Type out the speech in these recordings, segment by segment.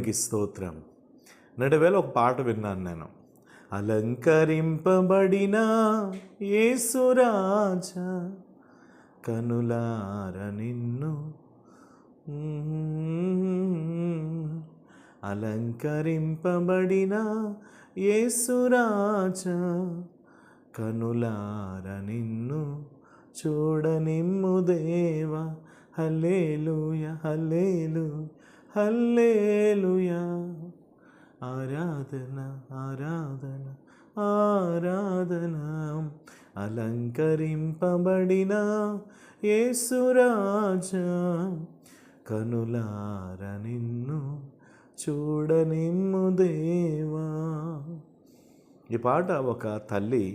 దేవునికి స్తోత్రం. నడువేళ ఒక పాట విన్నాను నేను. అలంకరింపబడిన యేసురాజా కనులార నిన్ను, అలంకరింపబడిన యేసురాజా కనులార నిన్ను చూడనిమ్ము దేవా. హల్లెలూయా హల్లెలూయా హల్లెలూయా. ఆరాధన ఆరాధన ఆరాధన. అలంకరింపబడిన యేసురాజా కనులార నిన్ను చూడనిమ్ము దేవా. ఈ పాట ఒక తల్లి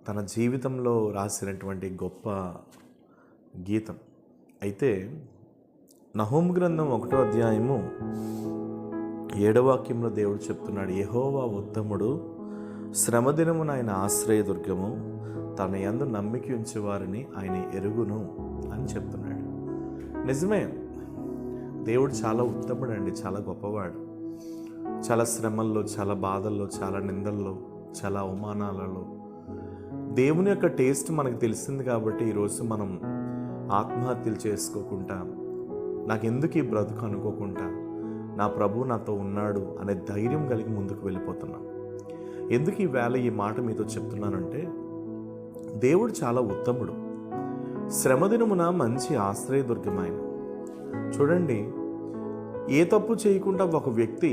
తన జీవితంలో రాసినటువంటి గొప్ప గీతం. అయితే నహూము గ్రంథం 1వ అధ్యాయము 7వ వాక్యంలో దేవుడు చెప్తున్నాడు, యెహోవా ఉత్తముడు, శ్రమదినమున ఆయన ఆశ్రయదుర్గము, తన యందు నమ్మిక ఉంచే వారిని ఆయన ఎరుగును అని చెప్తున్నాడు. నిజమే, దేవుడు చాలా ఉత్తముడు అండి, చాలా గొప్పవాడు. చాలా శ్రమల్లో, చాలా బాధల్లో, చాలా నిందల్లో, చాలా అవమానాలలో దేవుని యొక్క టేస్ట్ మనకు తెలిసింది. కాబట్టి ఈరోజు మనం ఆత్మహత్యలు చేసుకోకుండా, నాకెందుకు ఈ బ్రతుకు అనుకోకుండా, నా ప్రభు నాతో ఉన్నాడు అనే ధైర్యం కలిగి ముందుకు వెళ్ళిపోతున్నాం. ఎందుకు ఈ వేళ ఈ మాట మీతో చెప్తున్నానంటే, దేవుడు చాలా ఉత్తముడు. శ్రమదినమున మంచి ఆశ్రయదుర్గమైన. చూడండి, ఏ తప్పు చేయకుండా ఒక వ్యక్తి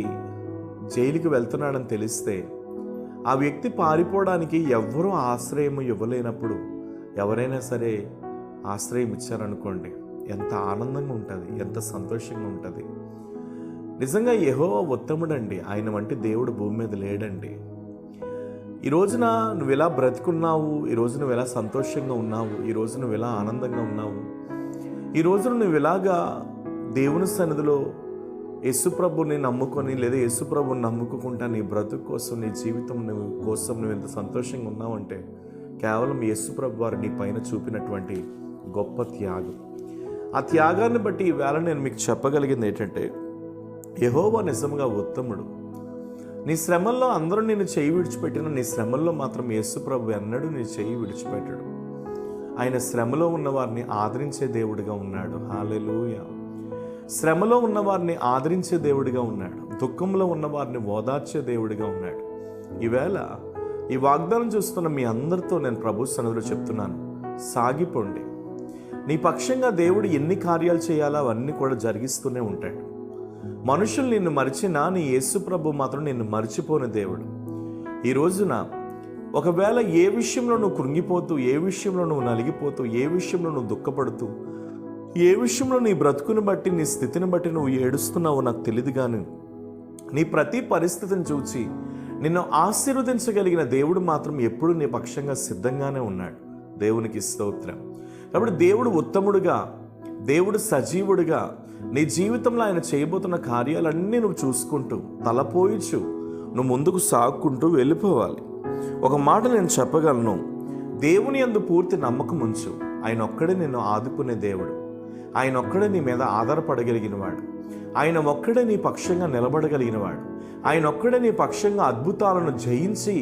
జైలుకి వెళ్తున్నాడని తెలిస్తే ఆ వ్యక్తి పారిపోవడానికి ఎవ్వరూ ఆశ్రయం ఇవ్వలేనప్పుడు ఎవరైనా సరే ఆశ్రయం ఇచ్చారనుకోండి, ఎంత ఆనందంగా ఉంటుంది, ఎంత సంతోషంగా ఉంటుంది. నిజంగా యెహోవా ఉత్తముడండి. ఆయన వంటి దేవుడు భూమి మీద లేడండి. ఈ రోజున నువ్వు ఎలా బ్రతుకున్నావు, ఈ రోజు నువ్వు ఎలా సంతోషంగా ఉన్నావు, ఈ రోజు నువ్వు ఎలా ఆనందంగా ఉన్నావు, ఈ రోజున నువ్వు ఎలాగా దేవుని సన్నిధిలో యేసుప్రభుని నమ్ముకొని లేదా యేసుప్రభుని నమ్ముకోకుండా నీ బ్రతుకు కోసం, నీ జీవితం కోసం నువ్వు ఎంత సంతోషంగా ఉన్నావంటే కేవలం యేసుప్రభు వారు నీ పైన చూపినటువంటి గొప్ప త్యాగం. ఆ త్యాగాన్ని బట్టి ఈవేళ నేను మీకు చెప్పగలిగింది ఏంటంటే, యెహోవా నిజంగా ఉత్తముడు. నీ శ్రమల్లో అందరూ నేను చెయ్యి విడిచిపెట్టిన, నీ శ్రమల్లో మాత్రం యేసుప్రభు ఎన్నడూ నీ చెయ్యి విడిచిపెట్టాడు. ఆయన శ్రమలో ఉన్నవారిని ఆదరించే దేవుడిగా ఉన్నాడు. హల్లెలూయా. శ్రమలో ఉన్నవారిని ఆదరించే దేవుడిగా ఉన్నాడు. దుఃఖంలో ఉన్నవారిని ఓదార్చే దేవుడిగా ఉన్నాడు. ఈవేళ ఈ వాగ్దానం చూస్తున్న మీ అందరితో నేను ప్రభు సన్నిధిలో చెప్తున్నాను, సాగిపోండి. నీ పక్షంగా దేవుడు ఎన్ని కార్యాలు చేయాలో అవన్నీ కూడా జరిగిస్తూనే ఉంటాడు. మనుషులు నిన్ను మరిచినా నీ యేసు ప్రభు మాత్రం నిన్ను మరిచిపోని దేవుడు. ఈ రోజున ఒకవేళ ఏ విషయంలో నువ్వు కృంగిపోతూ, ఏ విషయంలో నువ్వు నలిగిపోతూ, ఏ విషయంలో నువ్వు దుఃఖపడుతూ, ఏ విషయంలో నీ బ్రతుకుని బట్టి, నీ స్థితిని బట్టి నువ్వు ఏడుస్తున్నావో నాకు తెలియదు, కానీ నీ ప్రతి పరిస్థితిని చూచి నిన్ను ఆశీర్వదించగలిగిన దేవుడు మాత్రం ఎప్పుడు నీ పక్షంగా సిద్ధంగానే ఉన్నాడు. దేవునికి స్తోత్రం. కాబట్టి దేవుడు ఉత్తముడుగా, దేవుడు సజీవుడిగా నీ జీవితంలో ఆయన చేయబోతున్న కార్యాలన్నీ నువ్వు చూసుకుంటూ, తలపోయిచు నువ్వు ముందుకు సాగుకుంటూ వెళ్ళిపోవాలి. ఒక మాట నేను చెప్పగలను, దేవుని యందు పూర్తి నమ్మకం ఉంచు. ఆయన ఒక్కడే నిన్ను ఆదుకునే దేవుడు. ఆయన ఒక్కడే నీ మీద ఆధారపడగలిగిన వాడు. ఆయన ఒక్కడే నీ పక్షంగా నిలబడగలిగిన వాడు. ఆయన ఒక్కడే నీ పక్షంగా అద్భుతాలను జయించి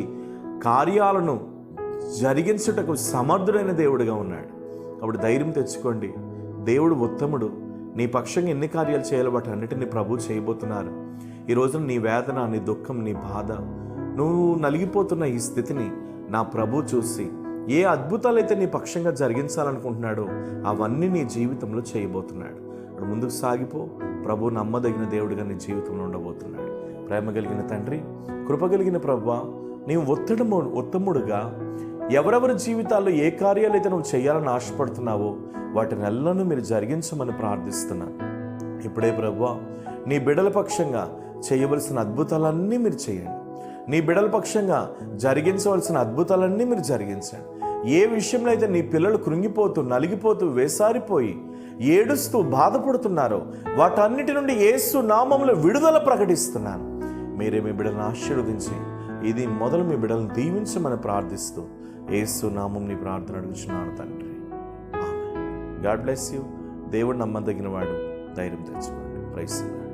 కార్యాలను జరిగించుటకు సమర్థుడైన దేవుడిగా ఉన్నాడు. అప్పుడు ధైర్యం తెచ్చుకోండి. దేవుడు ఉత్తముడు. నీ పక్షంగా ఎన్ని కార్యాలు చేయాలి, వాటి అన్నిటిని ప్రభు చేయబోతున్నారు. ఈ రోజున నీ వేదన, నీ దుఃఖం, నీ బాధ, నువ్వు నలిగిపోతున్న ఈ స్థితిని నా ప్రభు చూసి ఏ అద్భుతాలైతే నీ పక్షంగా జరిగించాలనుకుంటున్నాడో అవన్నీ నీ జీవితంలో చేయబోతున్నాడు. ఇప్పుడు ముందుకు సాగిపో. ప్రభు నమ్మదగిన దేవుడిగా నీ జీవితంలో ఉండబోతున్నాడు. ప్రేమ కలిగిన తండ్రి, కృప కలిగిన ప్రభువా, నీవు ఉత్తముడుగా ఎవరెవరి జీవితాల్లో ఏ కార్యాలైతే నువ్వు చేయాలని ఆశపడుతున్నావో వాటిని ఎల్లను మీరు జరిగించమని ప్రార్థిస్తున్నాను. ఇప్పుడే ప్రభువా, నీ బిడ్డల పక్షంగా చేయవలసిన అద్భుతాలన్నీ మీరు చేయండి. నీ బిడ్డల పక్షంగా జరిగించవలసిన అద్భుతాలన్నీ మీరు జరిగించండి. ఏ విషయంలో అయితే నీ పిల్లలు కృంగిపోతూ, నలిగిపోతూ, వేసారిపోయి, ఏడుస్తూ బాధపడుతున్నారో వాటన్నిటి నుండి యేసు నామములో విడుదల ప్రకటిస్తున్నాను. మీరే మీ బిడ్డలను ఆశీర్వదించి ఇది మొదలు మీ బిడ్డలను దీవించమని ప్రార్థిస్తూ యేసు నామం నీ ప్రార్థన అడుగుచున్నాను తండ్రి. ఆమేన్. God bless you. దేవుడు నమ్మదగిన వాడు. ధైర్యం తెచ్చుకోండి. Praise the lord.